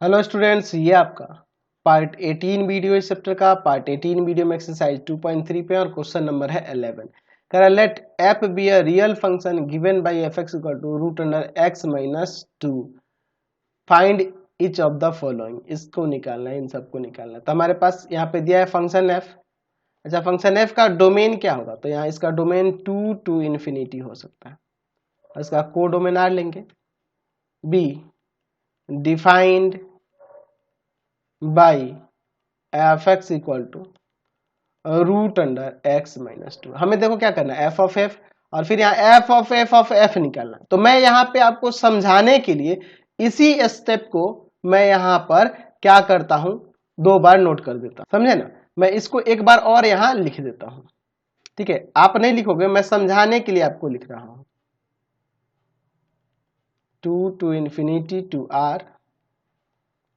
Hello students, ये आपका part 18 video इस चैप्टर का। पार्ट 18 वीडियो में एक्सरसाइज 2.3 पे और क्वेश्चन नंबर है 11। कह रहा let f be a real function given by f x equal to root under x minus 2, find each of the following. इसको निकालना है, इन सबको निकालना है। तो हमारे पास यहाँ पे दिया है फंक्शन एफ। अच्छा, फंक्शन एफ का डोमेन क्या होगा? तो यहाँ इसका डोमेन 2 टू इन्फिनिटी हो सकता है। और इसका को डोमेन आर लेंगे। Be defined by f x equal to root under x minus 2। हमें देखो क्या करना है, एफ ऑफ एफ और फिर यहाँ एफ ऑफ एफ निकालना। तो मैं यहाँ पे आपको समझाने के लिए इसी स्टेप को मैं यहाँ पर क्या करता हूं, 2 बार नोट कर देता हूं। समझे ना? मैं इसको एक बार और यहाँ लिख देता हूं। ठीक है, आप नहीं लिखोगे, मैं समझाने के लिए आपको लिख रहा हूं। 2 to infinity to R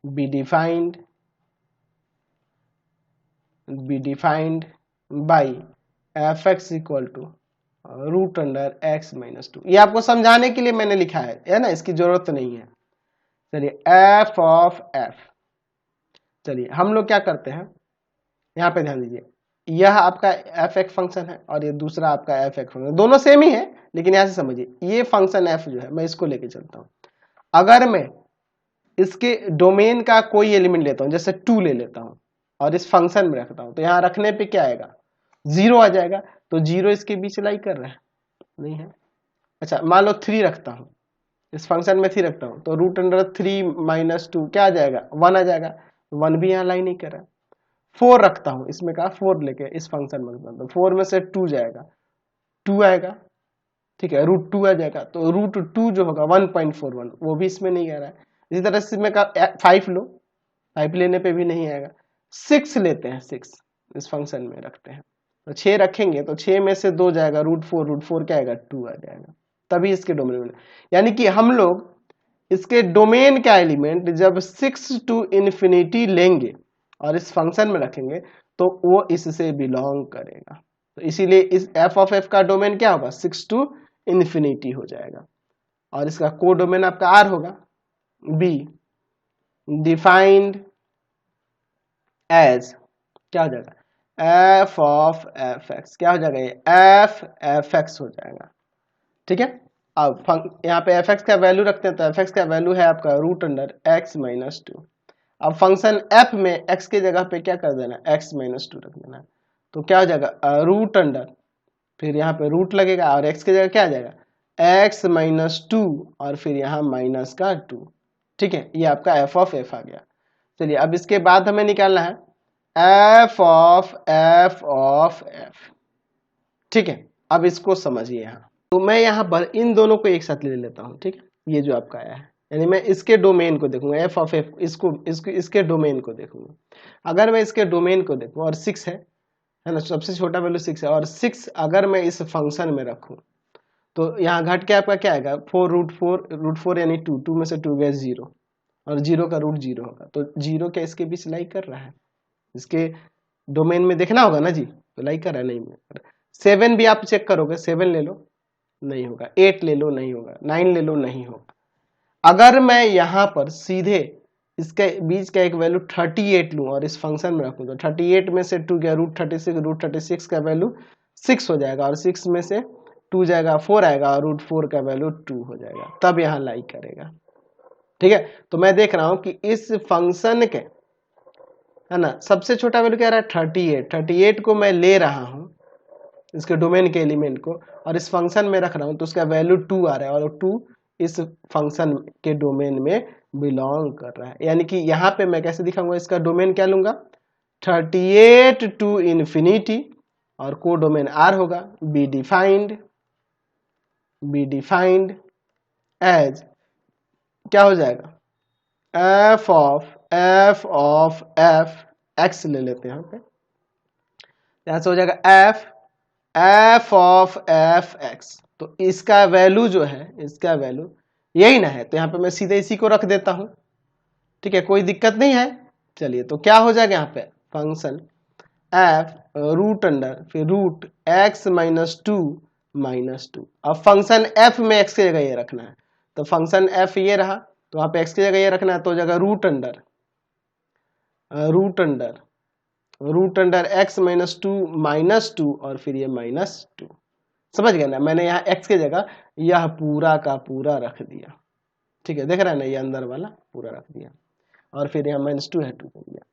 be defined by f x equal to root under x minus 2। ये आपको समझाने के लिए मैंने लिखा है ना, इसकी जरूरत नहीं है। चलिए एफ ऑफ एफ। चलिए हम लोग क्या करते हैं, यहाँ पे ध्यान दीजिए। यह आपका एफ एक्स फंक्शन है और ये दूसरा आपका एफ एक्स फंक्शन, दोनों सेम ही है, लेकिन यहां से समझिए ये फंक्शन एफ जो है मैं इसको लेके चलता हूं। अगर मैं इसके डोमेन का कोई एलिमेंट लेता हूं, जैसे 2 ले लेता हूं और इस फंक्शन में रखता हूं, तो यहां रखने पे क्या आएगा? 0 आ जाएगा। तो 0 इसके बीच लाई कर रहा है, नहीं है। अच्छा, मान लो 3 रखता हूं, इस फंक्शन में 3 रखता हूं, तो रूट अंडर 3 माइनस 2 क्या आ जाएगा? 1 आ जाएगा। 1 भी यहाँ लाई नहीं कर रहा है। 4 रखता हूं, इसमें कहा 4 लेके इस फंक्शन में रखता हूं, तो 4 में से 2 जाएगा, 2 आएगा। ठीक है, रूट 2 आ जाएगा। तो रूट 2 जो होगा 1.41, वो भी इसमें नहीं आ रहा है। इसी तरह से इसमें कहा 5 लो, 5 लेने पे भी नहीं आएगा। 6 लेते हैं, 6 इस फंक्शन में रखते हैं, तो 6 रखेंगे तो 6 में से 2 जाएगा, रूट 4 क्या आएगा? 2 आ जाएगा। तभी इसके डोमेन में, यानी कि हम लोग इसके डोमेन का एलिमेंट जब 6 टू इन्फिनिटी लेंगे और इस फंक्शन में रखेंगे तो वो इससे बिलोंग करेगा। तो इसीलिए इस एफ ऑफ एफ का डोमेन क्या होगा? 6 टू इन्फिनिटी हो जाएगा। और इसका को डोमेन आपका आर होगा। बी डिफाइंड एज क्या हो जाएगा? F of f x. क्या हो जाएगा? ये एफ एफ एक्स हो जाएगा। ठीक है, अब यहाँ पे एफ एक्स का वैल्यू रखते हैं, तो एफ एक्स का वैल्यू है आपका रूट अंडर एक्स माइनस 2। अब फंक्शन एफ में एक्स की जगह पे क्या कर देना? एक्स माइनस 2 रख देना। तो क्या हो जाएगा? रूट अंडर, फिर यहाँ पे रूट लगेगा और एक्स की जगह क्या आ जाएगा? एक्स माइनस 2 और फिर यहाँ माइनस का 2। ठीक है, ये आपका एफ ऑफ एफ आ गया। चलिए अब इसके बाद हमें निकालना है f of F of F. ठीक है, अब इसको समझिए। यहाँ तो मैं यहाँ पर इन दोनों को एक साथ ले लेता हूँ। ठीक है, ये जो आपका आया है, यानी मैं इसके डोमेन को देखूंगा, एफ ऑफ एफ, इसके डोमेन को देखूंगा। अगर मैं इसके डोमेन को देखूं और 6 है ना, सबसे छोटा वैल्यू 6 है, और 6 अगर मैं इस फंक्शन में रखूं तो यहाँ घट के आपका क्या आएगा? 4 रूट फोर यानी 2 में से 2 गया 0, और 0 का रूट 0 होगा। तो 0 क्या इसके बीच लाई कर रहा है? इसके डोमेन में देखना होगा ना जी, तो लाई कर रहा है? नहीं। 7 भी आप चेक करोगे, 7 ले लो, नहीं होगा। 8 ले लो, नहीं होगा। 9 ले लो, नहीं होगा। अगर मैं यहाँ पर सीधे इसके बीच का एक वैल्यू 38 लूं और इस फंक्शन में रखूं, तो 38 में से 2 गया रूट 36 का वैल्यू 6 हो जाएगा, और 6 में से 2 जाएगा 4 आएगा, और रूट 4 का वैल्यू 2 हो जाएगा। तब यहाँ लाइक करेगा। ठीक है, तो मैं देख रहा हूं कि इस फंक्शन के, है ना, सबसे छोटा वैल्यू क्या रहा है? 38 को मैं ले रहा हूं इसके डोमेन के एलिमेंट को, और इस फंक्शन में रख रहा हूं, तो उसका वैल्यू 2 आ रहा है, और 2 इस फंक्शन के डोमेन में बिलोंग कर रहा है। यानी कि यहाँ पे मैं कैसे दिखाऊंगा? इसका डोमेन क्या लूंगा? 38 टू इन्फिनिटी, और को डोमेन आर होगा। बी डिफाइंड एज क्या हो जाएगा? एफ ऑफ एफ एक्स ले लेते हैं यहाँ पे, यहां से हो जाएगा एफ ऑफ एफ एक्स। तो इसका वैल्यू जो है, इसका वैल्यू यही ना है, तो यहाँ पे मैं सीधे इसी को रख देता हूं। ठीक है, कोई दिक्कत नहीं है। चलिए, तो क्या हो जाएगा यहाँ पे? फंक्शन एफ रूट अंडर फिर रूट एक्स माइनस 2। अब फंक्शन एफ में एक्स की जगह ये रखना है, तो फंक्शन एफ ये रहा, तो वहाँ पे x की जगह ये रखना है, तो जगह रूट अंडर x -2 और फिर ये -2। समझ गए ना, मैंने यहाँ x की जगह यह पूरा का पूरा रख दिया। ठीक है, देख रहे हैं ना, ये अंदर वाला पूरा रख दिया और फिर यहाँ -2 है 2 कर दिया।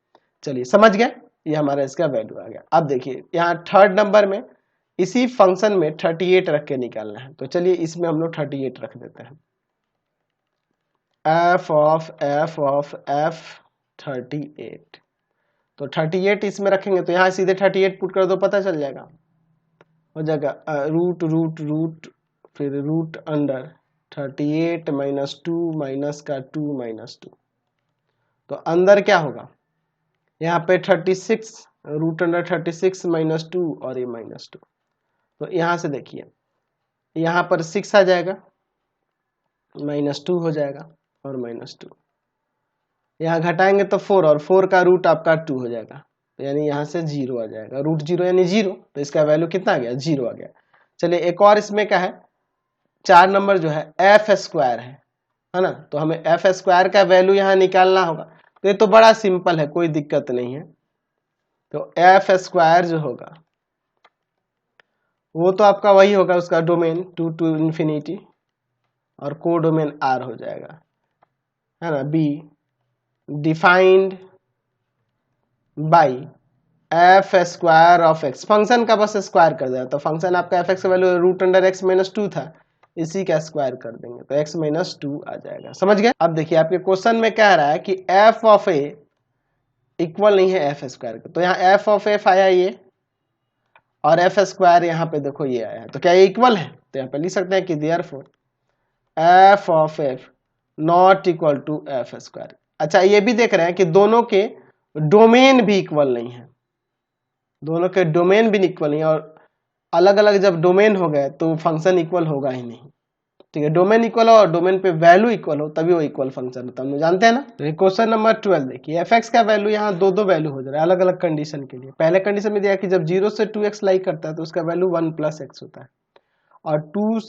चलिए समझ गए, ये हमारा इसका वैल्यू आ गया। अब देखिए यहाँ थर्ड नंबर में इसी फंक्शन में 38 रख के निकालना है, तो चलिए इसमें हम लोग 38 रख देते हैं। f ऑफ f 38, तो 38 इसमें रखेंगे तो यहाँ सीधे 38 पुट कर दो, पता चल जाएगा, हो जाएगा रूट फिर रूट अंडर 38 -2 माइनस का 2 -2। तो अंदर क्या होगा, यहाँ पे 36 रूट अंडर 36 -2 और ये -2। तो यहाँ से देखिए यहाँ पर 6 आ जाएगा, -2 हो जाएगा और -2, यहाँ घटाएंगे तो 4 और 4 का रूट आपका 2 हो जाएगा, तो यानी यहाँ से 0 आ जाएगा, रूट 0 यानी 0, तो इसका वैल्यू कितना आ गया, 0 आ गया। चलिए एक और इसमें क्या है, 4 नंबर जो है एफ स्क्वायर है ना, तो हमें एफ स्क्वायर का वैल्यू यहाँ निकालना होगा। तो ये तो बड़ा सिंपल है, कोई दिक्कत नहीं है। तो एफ स्क्वायर जो होगा वो तो आपका वही होगा, उसका डोमेन 2 to इंफिनिटी और को डोमेन आर हो जाएगा, है ना, B defined by F square of x, function का बस स्क्वायर कर देगा, तो फंक्शन आपका एफ एक्स का वैल्यू रूट अंडर एक्स -2 था, इसी का स्क्वायर कर देंगे तो x -2 आ जाएगा। समझ गए। अब देखिए आपके क्वेश्चन में कह रहा है कि f ऑफ ए इक्वल नहीं है एफ स्क्वायर का, तो यहाँ f ऑफ एफ आया ये और एफ स्क्वायर यहाँ पे देखो ये आया है, तो क्या ये इक्वल है, तो यहाँ पे लिख सकते हैं कि therefore f of f not equal to f square. अच्छा ये भी देख रहे हैं कि दोनों के डोमेन भी इक्वल नहीं है, दोनों के डोमेन भी इक्वल नहीं है, और अलग अलग जब डोमेन हो गए तो फंक्शन इक्वल होगा ही नहीं। ठीक है, डोमेन इक्वल हो और डोमेन पे वैल्यू इक्वल हो तभी वो इक्वल फंक्शन होता है, हम लोग जानते हैं ना। तो क्वेश्चन नंबर 12 देखिए, एफ एक्स का वैल्यू यहाँ दो वैल्यू हो जा रहा है अलग अलग कंडीशन के लिए। पहले कंडीशन में दिया कि जब 0 से 2x लाई करता है तो उसका वैल्यू 1 + x होता है, और 2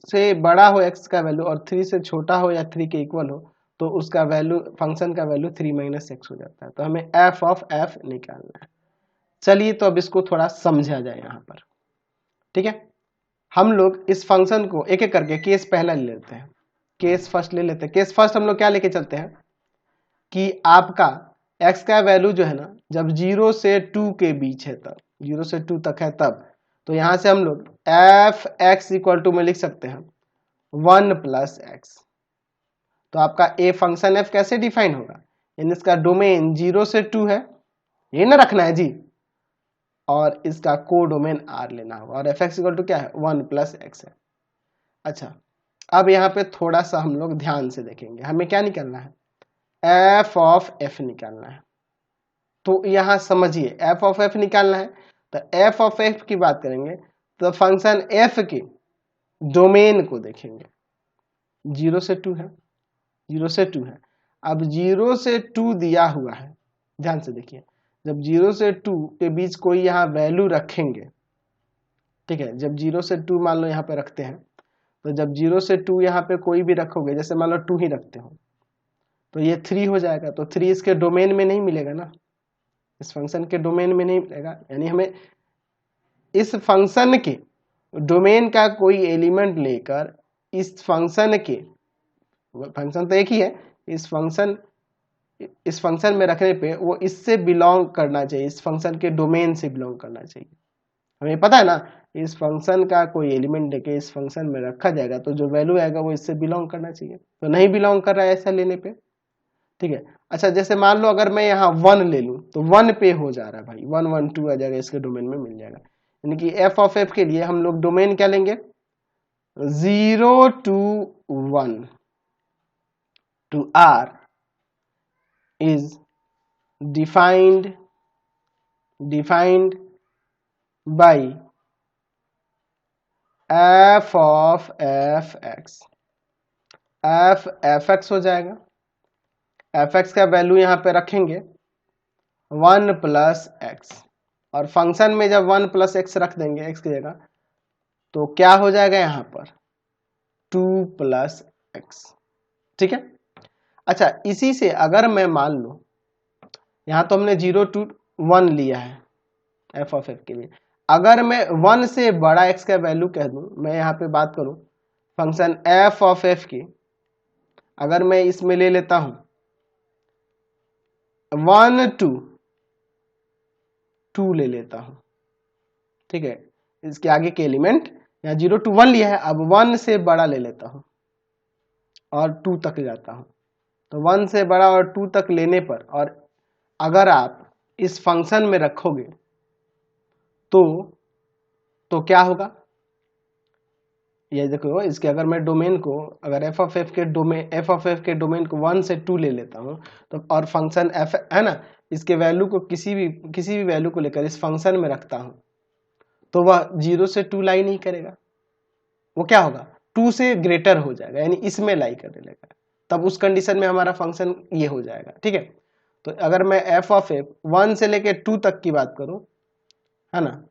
से बड़ा हो x का वैल्यू और 3 से छोटा हो या 3 के इक्वल हो तो उसका वैल्यू, फंक्शन का वैल्यू 3 - x हो जाता है। तो हमें f ऑफ f निकालना है। चलिए तो अब इसको थोड़ा समझा जाए यहाँ पर। ठीक है, हम लोग इस फंक्शन को एक एक करके केस पहला ले लेते हैं, केस फर्स्ट ले लेते हैं। केस फर्स्ट हम लोग क्या लेके चलते हैं कि आपका x का वैल्यू जो है ना जब 0 से 2 के बीच है, तब 0 से 2 तक है तब, तो यहां से हम लोग एफ एक्स इक्वल टू में लिख सकते हैं 1 + x। तो आपका ए फंक्शन f कैसे डिफाइन होगा, यानी इसका डोमेन 0 से 2 है, ये ना रखना है जी, और इसका को डोमेन r लेना होगा, और एफ एक्स इक्वल टू क्या है 1 + x है। अच्छा अब यहाँ पे थोड़ा सा हम लोग ध्यान से देखेंगे, हमें क्या निकालना है, एफ ऑफ एफ निकालना है। तो यहाँ समझिए एफ ऑफ एफ निकालना है, तो एफ ऑफ एफ की बात करेंगे तो फंक्शन एफ के डोमेन को देखेंगे, 0 से 2 है, 0 से 2 है। अब 0 से 2 दिया हुआ है, ध्यान से देखिए, जब 0 से 2 के बीच कोई यहाँ वैल्यू रखेंगे, ठीक है, जब 0 से 2 मान लो यहाँ पे रखते हैं, तो जब 0 से 2 यहाँ पे कोई भी रखोगे, जैसे मान लो 2 ही रखते हो, तो ये 3 हो जाएगा, तो 3 इसके डोमेन में नहीं मिलेगा ना, इस फंक्शन के डोमेन में नहीं मिलेगा, यानी हमें इस फंक्शन के डोमेन का कोई एलिमेंट लेकर इस फंक्शन के, फंक्शन तो एक ही है, इस फंक्शन में रखने पे वो इससे बिलोंग करना चाहिए, इस फंक्शन के डोमेन से बिलोंग करना चाहिए। हमें पता है ना, इस फंक्शन का कोई एलिमेंट लेके इस फंक्शन में रखा जाएगा तो जो वैल्यू आएगा वो इससे बिलोंग करना चाहिए, तो नहीं बिलोंग कर रहा है ऐसा लेने पे। ठीक है, अच्छा जैसे मान लो अगर मैं यहाँ 1 ले लूँ तो 1 पे हो जा रहा है भाई, 1 1 2 आ जाएगा, इसके डोमेन में मिल जाएगा। यानी कि एफ ऑफ एफ के लिए हम लोग डोमेन क्या लेंगे, 0 to 1 to r is defined by f of f x, f f x हो जाएगा, एफ एक्स का वैल्यू यहाँ पे रखेंगे 1 + x, और फंक्शन में जब 1 + x रख देंगे x की जगह, तो क्या हो जाएगा यहाँ पर 2 + x। ठीक है, अच्छा, इसी से अगर मैं मान लूं, यहां तो हमने 0 to 1 लिया है एफ ऑफ एफ के लिए, अगर मैं 1 से बड़ा एक्स का वैल्यू कह दूं, मैं यहाँ पे बात करूं फंक्शन एफ ऑफ एफ की, अगर मैं इसमें ले लेता हूं 1 to 2 ले लेता हूं, ठीक है, इसके आगे के एलिमेंट यहाँ 0 to 1 लिया है, अब 1 से बड़ा ले लेता हूं और 2 तक जाता हूं, तो 1 से बड़ा और 2 तक लेने पर, और अगर आप इस फंक्शन में रखोगे तो क्या होगा, ये देखो, इसके अगर मैं डोमेन को, अगर एफ ऑफ एफ के डोमेन को 1 से 2 ले लेता हूं, तो और फंक्शन एफ है ना, इसके वैल्यू को किसी भी वैल्यू को लेकर इस फंक्शन में रखता हूं, तो वह 0 से 2 लाई नहीं करेगा, वो क्या होगा 2 से ग्रेटर हो जाएगा, यानी इसमें लाई करने लगेगा, तब उस कंडीशन में हमारा फंक्शन ये हो जाएगा, ठीक है। तो अगर मैं एफ ऑफ एफ 1 से लेके 2 तक की बात करूं, है ना,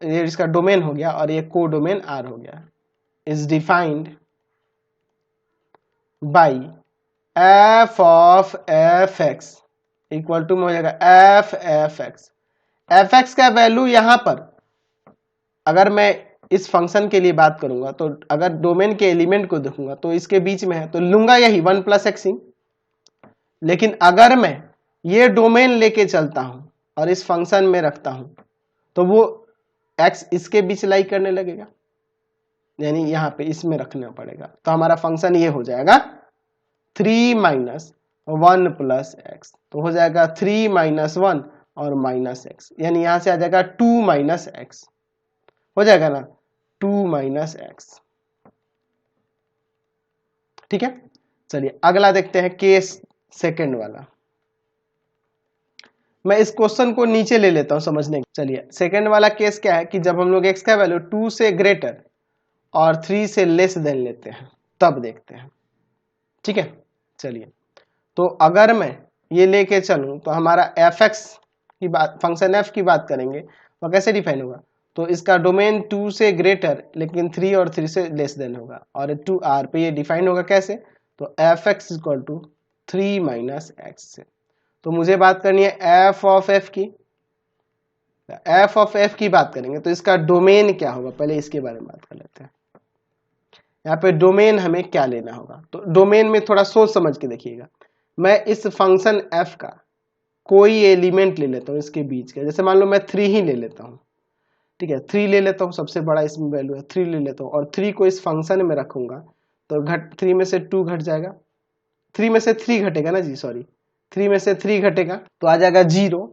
ये इसका डोमेन हो गया और ये को डोमेन आर हो गया, is defined by f of f x equal to हो जाएगा f f x. F x का वैल्यू यहां पर अगर मैं इस फंक्शन के लिए बात करूंगा, तो अगर डोमेन के एलिमेंट को देखूंगा तो इसके बीच में है, तो लूंगा यही 1 प्लस एक्स ही। लेकिन अगर मैं ये डोमेन लेके चलता हूं और इस फंक्शन में रखता हूं, तो वो x इसके बीच लाई करने लगेगा, यानी यहां पे इसमें रखना पड़ेगा, तो हमारा फंक्शन ये हो जाएगा 3 माइनस 1 प्लस एक्स, तो हो जाएगा 3 माइनस 1 और माइनस एक्स, यानी यहां से आ जाएगा 2 माइनस एक्स, हो जाएगा ना 2 माइनस एक्स, ठीक है। चलिए अगला देखते हैं, केस सेकंड वाला। मैं इस क्वेश्चन को नीचे ले लेता हूं समझने के। चलिए सेकंड वाला केस क्या है कि जब हम लोग x का वैल्यू 2 से ग्रेटर और 3 से लेस देन लेते हैं, तब देखते हैं, ठीक है। चलिए, तो अगर मैं ये लेके चलूं तो हमारा एफ एक्स की बात, फंक्शन एफ की बात करेंगे, तो कैसे डिफाइन होगा, तो इसका डोमेन 2 से ग्रेटर लेकिन 3 और 3 से लेस देन होगा, और 2 आर पे ये डिफाइन होगा कैसे, तो f x equal to 3 minus x से। तो मुझे बात करनी है एफ ऑफ एफ की, एफ ऑफ एफ की बात करेंगे तो इसका डोमेन क्या होगा, पहले इसके बारे में बात कर लेते हैं। यहाँ पे डोमेन हमें क्या लेना होगा, तो डोमेन में थोड़ा सोच समझ के देखिएगा। मैं इस फंक्शन एफ का कोई एलिमेंट ले लेता हूँ इसके बीच का, जैसे मान लो मैं 3 ही ले लेता हूँ, ठीक है, 3 ले लेता हूँ, सबसे बड़ा इसमें वैल्यू है 3 ले लेता हूँ, और 3 को इस फंक्शन में रखूंगा, तो 3 में से 2 घट जाएगा, 3 में से 3 घटेगा ना जी, सॉरी 3 में से 3 घटेगा तो आ जाएगा 0।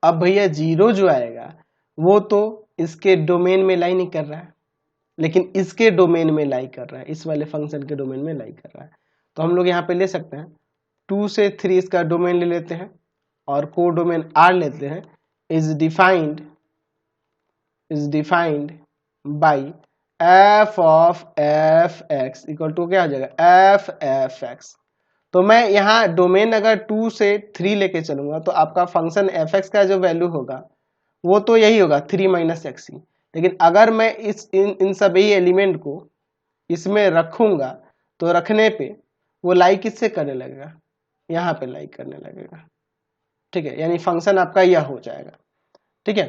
अब भैया 0 जो आएगा वो तो इसके डोमेन में लाई नहीं कर रहा है, लेकिन इसके डोमेन में लाई कर रहा है, इस वाले फंक्शन के डोमेन में लाई कर रहा है, तो हम लोग यहाँ पे ले सकते हैं 2 से 3 इसका डोमेन ले लेते हैं और को डोमेन आर लेते हैं, is defined by f of f x equal to क्या आ जाएगा एफ एफ एक्स। तो मैं यहाँ डोमेन अगर 2 से 3 लेके चलूंगा तो आपका फंक्शन एफ एक्स का जो वैल्यू होगा वो तो यही होगा 3 माइनस एक्स ही, लेकिन अगर मैं इन सभी एलिमेंट को इसमें रखूंगा तो रखने पे वो लाई किससे करने लगेगा, यहाँ पे लाई करने लगेगा, ठीक है, यानी फंक्शन आपका यह हो जाएगा, ठीक है।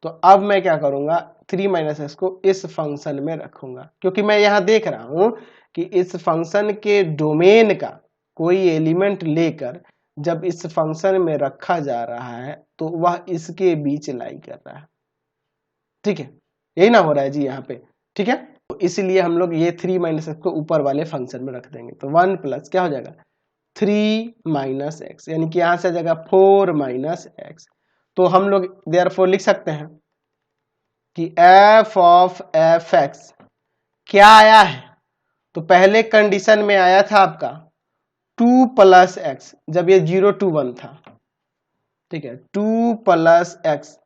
तो अब मैं क्या करूंगा 3 माइनस एक्स को इस फंक्शन में रखूंगा, क्योंकि मैं यहाँ देख रहा हूं कि इस फंक्शन के डोमेन का कोई एलिमेंट लेकर जब इस फंक्शन में रखा जा रहा है तो वह इसके बीच लाई कर रहा है, ठीक है, यही ना हो रहा है जी यहाँ पे, ठीक है। तो इसलिए हम लोग ये 3 माइनस एक्स को ऊपर वाले फंक्शन में रख देंगे, तो 1 प्लस क्या हो जाएगा 3 माइनस एक्स, यानी कि यहां से आ जाएगा 4 माइनस एक्स। तो हम लोग देयरफॉर लिख सकते हैं कि एफ ऑफ एफ एक्स क्या आया है, तो पहले कंडीशन में आया था आपका 2 प्लस एक्स, जब ये 0 to 1 था, ठीक है, 2 प्लस एक्स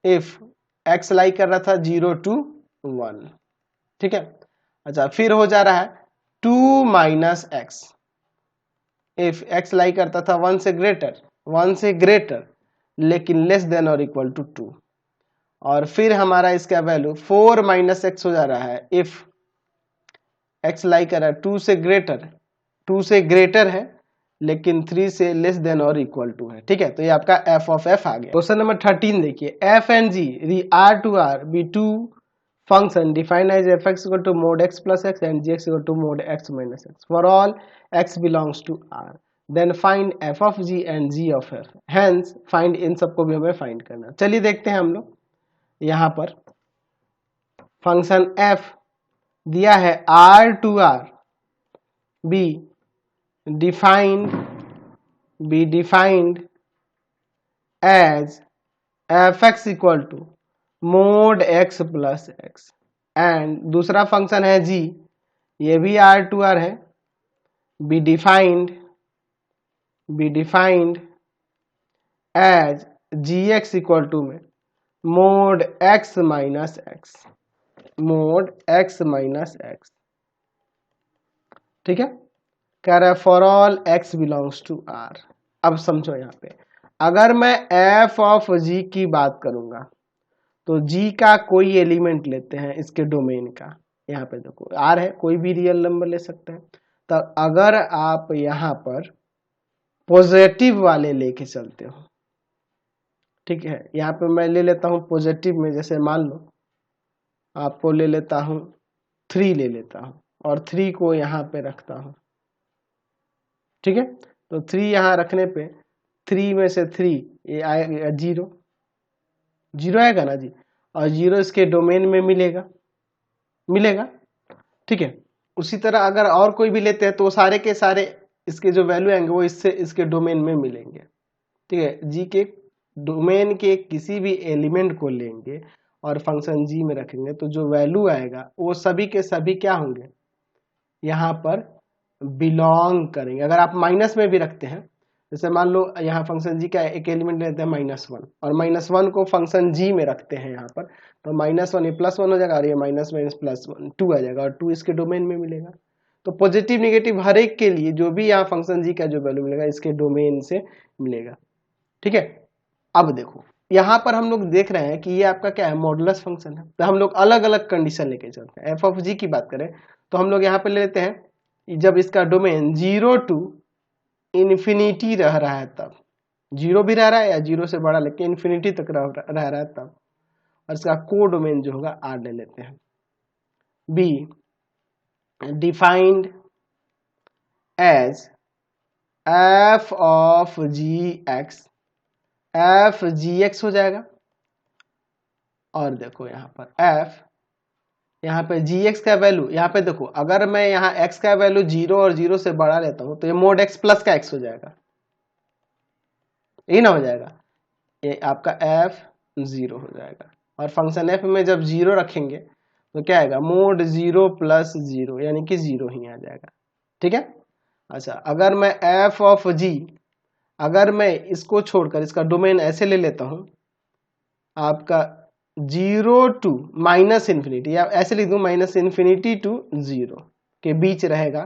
इफ एक्स लाई कर रहा था 0 to 1, ठीक है। अच्छा, फिर हो जा रहा है 2 माइनस एक्स इफ एक्स लाई करता था 1 से ग्रेटर लेकिन लेस देन और इक्वल टू 2, और फिर हमारा इसका वैल्यू 4 माइनस एक्स हो जा रहा है इफ एक्स लाई कर रहा है 2 2 से ग्रेटर है लेकिन 3 से लेस देन और इक्वल टू है। ठीक है, तो ये आपका एफ ऑफ एफ आ गया। क्वेश्चन नंबर 13 देखिए, F and G R to R be two function defined as F x equal to mod X plus X and G x equal to mod X minus X for all X belongs to R, then find F of G and G of F, hence find, इन सबको भी हमें find करना। चलिए देखते हैं हम लोग, यहाँ पर फंक्शन एफ दिया है R to R be defined as fx equal to mod x plus x and दूसरा फंक्शन है g, ये भी आर टू आर है, be defined as gx equal to में mod x minus x, ठीक है। कह रहा है for all x belongs to r। अब समझो यहाँ पे, अगर मैं f ऑफ g की बात करूंगा तो g का कोई एलिमेंट लेते हैं इसके डोमेन का, यहाँ पे देखो r है, कोई भी रियल नंबर ले सकते हैं। तो अगर आप यहाँ पर पॉजिटिव वाले लेके चलते हो, ठीक है, यहाँ पे मैं ले लेता हूँ पॉजिटिव में, जैसे मान लो आपको ले लेता हूँ 3 ले लेता हूँ और 3 को यहाँ पे रखता हूँ, ठीक है। तो 3 यहाँ रखने पे 3 में से 3 ये आएगा 0 आएगा ना जी, और 0 इसके डोमेन में मिलेगा, ठीक है। उसी तरह अगर और कोई भी लेते हैं तो सारे के सारे इसके जो वैल्यू आएंगे वो इससे इसके डोमेन में मिलेंगे, ठीक है। जी के डोमेन के किसी भी एलिमेंट को लेंगे और फंक्शन जी में रखेंगे तो जो वैल्यू आएगा वो सभी के सभी क्या होंगे, यहाँ पर बिलोंग करेंगे। अगर आप माइनस में भी रखते हैं, जैसे मान लो यहाँ फंक्शन जी का एक एलिमेंट लेते हैं -1 और -1 को फंक्शन जी में रखते हैं यहाँ पर, तो -1 ये +1 हो जाएगा और ये माइनस +1 2 आ जाएगा और 2 इसके डोमेन में मिलेगा। तो पॉजिटिव नेगेटिव हर एक के लिए जो भी यहाँ फंक्शन जी का जो वैल्यू मिलेगा इसके डोमेन से मिलेगा, ठीक है। अब देखो यहाँ पर हम लोग देख रहे हैं कि ये आपका क्या है, मॉडुलस फंक्शन है। तो हम लोग अलग अलग कंडीशन लेके चलते हैं। एफ ऑफ जी की बात करें तो हम लोग यहाँ पे ले लेते हैं जब इसका डोमेन 0 to इन्फिनिटी रह रहा है, तब 0 भी रह रहा है या 0 से बड़ा लेकिन इन्फिनिटी तक रह रहा है तब, और इसका को डोमेन जो होगा आर ले लेते हैं। Be defined as f of g x, f g x हो जाएगा। और देखो यहाँ पर एफ, यहाँ पे जी एक्स का वैल्यू, यहाँ पे देखो अगर मैं यहाँ x का वैल्यू 0 और 0 से बड़ा लेता हूं तो ये मोड x प्लस का x हो जाएगा, यही ना हो जाएगा, ये आपका f 0 हो जाएगा। और फंक्शन f में जब 0 रखेंगे तो क्या आएगा, मोड 0 प्लस 0 यानी कि 0 ही आ जाएगा, ठीक है। अच्छा अगर मैं f ऑफ g, अगर मैं इसको छोड़कर इसका डोमेन ऐसे ले लेता हूं आपका 0 to -∞, या ऐसे लिख दूं -∞ to 0 के बीच रहेगा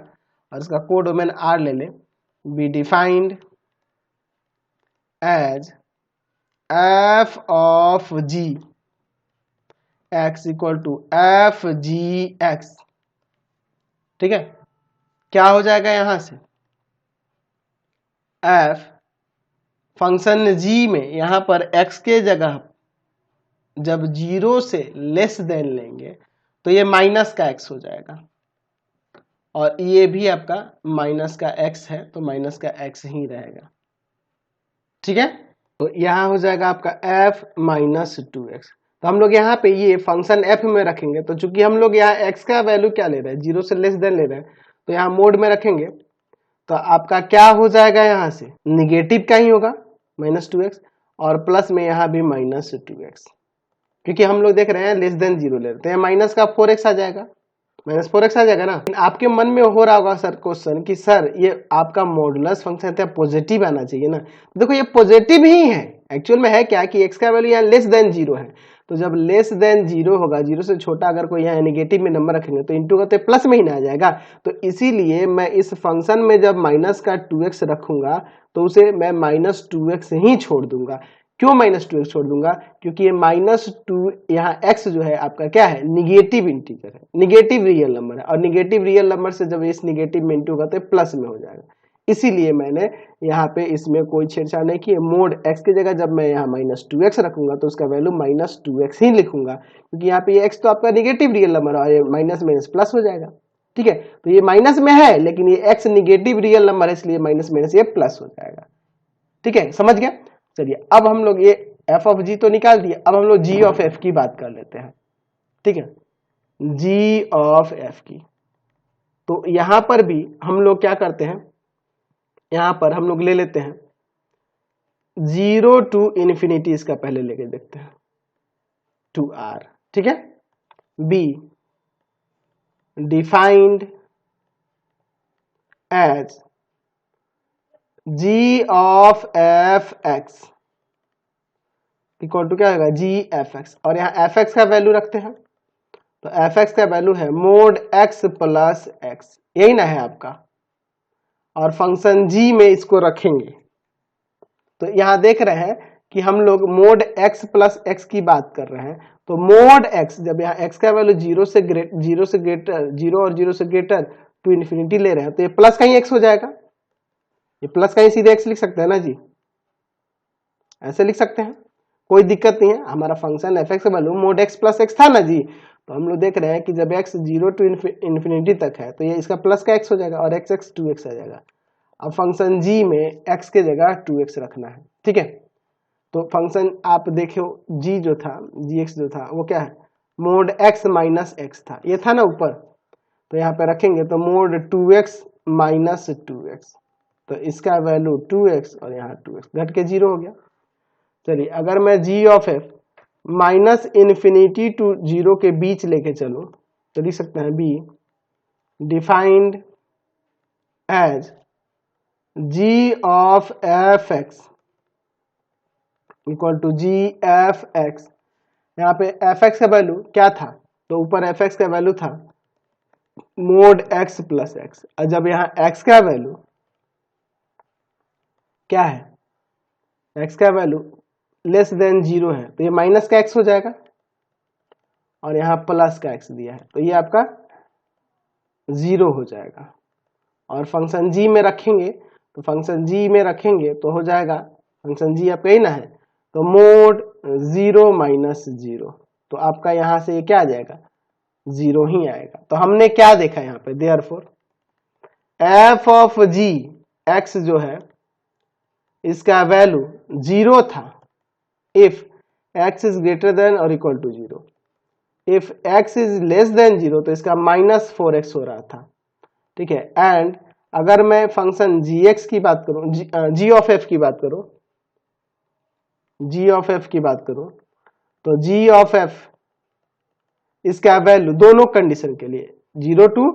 और इसका को डोमेन आर ले ले, be defined as f of g x equal to f g x, ठीक है। क्या हो जाएगा यहां से, एफ फंक्शन जी में यहां पर x के जगह जब 0 से लेस देन लेंगे तो ये माइनस का x हो जाएगा और ये भी आपका माइनस का x है तो माइनस का x ही रहेगा, ठीक है। तो यहां हो जाएगा आपका f -2x। तो हम लोग यहाँ पे ये फंक्शन f में रखेंगे, तो चूंकि हम लोग यहाँ x का वैल्यू क्या ले रहे हैं, 0 से लेस देन ले रहे हैं, तो यहाँ मोड में रखेंगे तो आपका क्या हो जाएगा, यहाँ से निगेटिव का ही होगा -2x और प्लस में यहाँ भी -2x, क्योंकि हम लोग देख रहे हैं लेस देन 0 ले रहे हैं, तो यहाँ माइनस का 4x आ जाएगा, -4x आ जाएगा ना। आपके मन में हो रहा होगा सर क्वेश्चन कि सर ये आपका मॉडुलस फंक्शन है तो पॉजिटिव आना चाहिए ना। देखो ये पॉजिटिव ही है, एक्चुअल में है क्या कि x का वैल्यू यहाँ लेस देन 0 है, तो जब लेस देन 0 होगा, 0 से छोटा अगर कोई यहाँ नेगेटिव में नंबर रखेंगे तो इंटू करते प्लस में ही ना आ जाएगा। तो इसीलिए मैं इस फंक्शन में जब माइनस का 2x रखूंगा तो उसे मैं -2x ही छोड़ दूंगा, क्यों -2x छोड़ दूंगा? क्योंकि ये -2 यहाँ x जो है आपका क्या है, निगेटिव इंटीजर है, निगेटिव रियल नंबर है, और निगेटिव रियल नंबर से जब इस निगेटिव में इंटू होगा तो प्लस में हो जाएगा। इसीलिए मैंने यहाँ पे इसमें कोई छेड़छाड़ नहीं की। मोड x की जगह जब मैं यहाँ -2x रखूंगा तो उसका वैल्यू -2x ही लिखूंगा, क्योंकि यहाँ पे ये x तो आपका निगेटिव रियल नंबर है और ये माइनस माइनस प्लस हो जाएगा। ठीक है, तो ये माइनस में है लेकिन ये x निगेटिव रियल नंबर है, इसलिए माइनस माइनस ये प्लस हो जाएगा। ठीक है, समझ गया? चलिए अब हम लोग ये f ऑफ g तो निकाल दिए, अब हम लोग g ऑफ f की बात कर लेते हैं। ठीक है, g ऑफ f की, तो यहां पर भी हम लोग क्या करते हैं, यहां पर हम लोग ले लेते हैं 0 टू इन्फिनिटी, इसका पहले लेके देखते हैं, टू r। ठीक है, b defined as g of f x equal to क्या होगा, g एफ एक्स, और यहाँ एफ एक्स का वैल्यू रखते हैं, तो एफ एक्स का वैल्यू है मोड x प्लस एक्स, यही ना है आपका, और फंक्शन g में इसको रखेंगे। तो यहाँ देख रहे हैं कि हम लोग मोड x प्लस एक्स की बात कर रहे हैं, तो मोड x जब यहाँ x का वैल्यू जीरो से ग्रेटर, जीरो और जीरो से ग्रेटर टू इन्फिनिटी ले रहे हैं, तो ये प्लस का ही x हो जाएगा, ये प्लस का ही सीधे x लिख सकते हैं ना जी, ऐसे लिख सकते हैं, कोई दिक्कत नहीं है। हमारा फंक्शन एफ एक्स का value mode x plus x था ना जी, तो हम लोग देख रहे हैं कि जब x 0 टू इन्फिनिटी तक है तो ये इसका प्लस का x हो जाएगा और x 2x आ जाएगा। अब फंक्शन g में x के जगह 2x रखना है। ठीक है, तो फंक्शन आप देखो g जो था, gx जो था वो क्या है, मोड x माइनस एक्स था, ये था ना ऊपर, तो यहाँ पे रखेंगे तो मोड 2x माइनस 2x, तो इसका वैल्यू 2x और यहाँ 2x घट के 0 हो गया। चलिए अगर मैं g of f minus infinity to 0 के बीच लेके चलूं तो लिख सकते हैं b defined as g of f x equal to g f x। यहाँ पे f x का वैल्यू क्या था, तो ऊपर f x का वैल्यू था मोड x प्लस एक्स, और जब यहाँ x का वैल्यू क्या है, x का वैल्यू लेस देन 0 है, तो ये माइनस का x हो जाएगा, और यहाँ प्लस का x दिया है तो ये आपका 0 हो जाएगा। और फंक्शन g में रखेंगे, तो फंक्शन g में रखेंगे तो हो जाएगा, फंक्शन g आपका ही ना है, तो मोड 0 माइनस 0, तो आपका यहाँ से ये क्या आ जाएगा, 0 ही आएगा। तो हमने क्या देखा यहाँ पे, therefore f of g x जो है इसका वैल्यू 0 था if x is greater than और equal to 0, if x is less than 0 तो इसका -4x हो रहा था। ठीक है, एंड अगर मैं फंक्शन gx की बात करूं, g ऑफ f की बात करूं, g ऑफ f की बात करूं, तो g ऑफ f इसका वैल्यू दोनों कंडीशन के लिए, 0 टू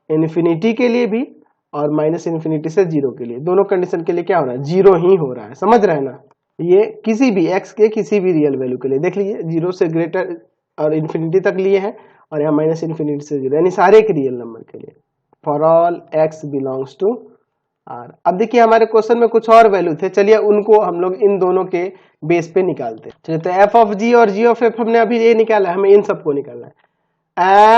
इन्फिनिटी के लिए भी और माइनस इन्फिनिटी से 0 के लिए, दोनों कंडीशन के लिए क्या हो रहा है, 0 ही हो रहा है। समझ रहे हैं ना, ये किसी भी x के किसी भी रियल वैल्यू के लिए देख लीजिए, 0 से ग्रेटर और इन्फिनिटी तक लिए हैं, और यहाँ माइनस इन्फिनिटी से 0, यानी सारे के रियल नंबर के लिए, for all x belongs to r। अब देखिए हमारे क्वेश्चन में कुछ और वैल्यू थे, चलिए उनको हम लोग इन दोनों के बेस पे निकालते हैं। चलिए तो f ऑफ g और g ऑफ f हमने अभी ये निकाला है, हमें इन सबको निकालना है।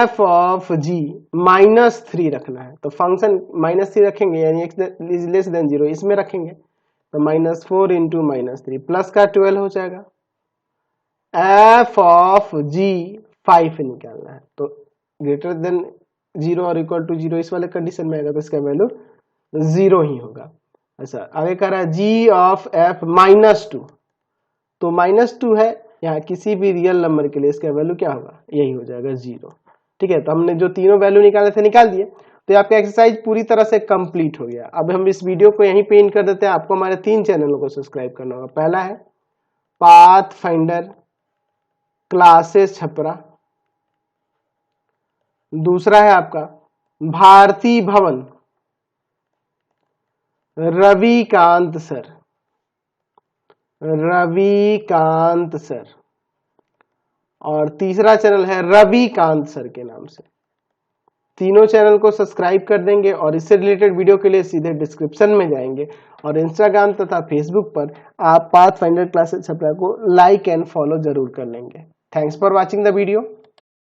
f ऑफ g -3 रखना है, तो फंक्शन -3 रखेंगे यानी x इज लेस देन 0, इसमें रखेंगे तो -4 इंटू -3 प्लस का 12 हो जाएगा। f ऑफ g 5 निकालना है, तो ग्रेटर देन 0 और इक्वल टू 0 इस वाले कंडीशन में आएगा तो इसका वैल्यू 0 ही होगा। अच्छा आगे कह रहा है g ऑफ f -2, तो -2 है, यहाँ किसी भी रियल नंबर के लिए इसका वैल्यू क्या होगा, यही हो जाएगा 0। ठीक है, तो हमने जो तीनों वैल्यू निकाले थे निकाल दिए, तो ये आपका एक्सरसाइज पूरी तरह से कंप्लीट हो गया। अब हम इस वीडियो को यहीं पे एंड कर देते हैं। आपको हमारे 3 चैनलों को सब्सक्राइब करना होगा। पहला है पाथ फाइंडर क्लासेस छपरा, दूसरा है आपका भारती भवन रविकांत सर, रविकांत सर, और तीसरा चैनल है रविकांत सर के नाम से। तीनों चैनल को सब्सक्राइब कर देंगे और इससे रिलेटेड वीडियो के लिए सीधे डिस्क्रिप्शन में जाएंगे और इंस्टाग्राम तथा फेसबुक पर आप पाथफाइंडर क्लासेस छपरा को लाइक एंड फॉलो जरूर कर लेंगे। Thanks for watching the video.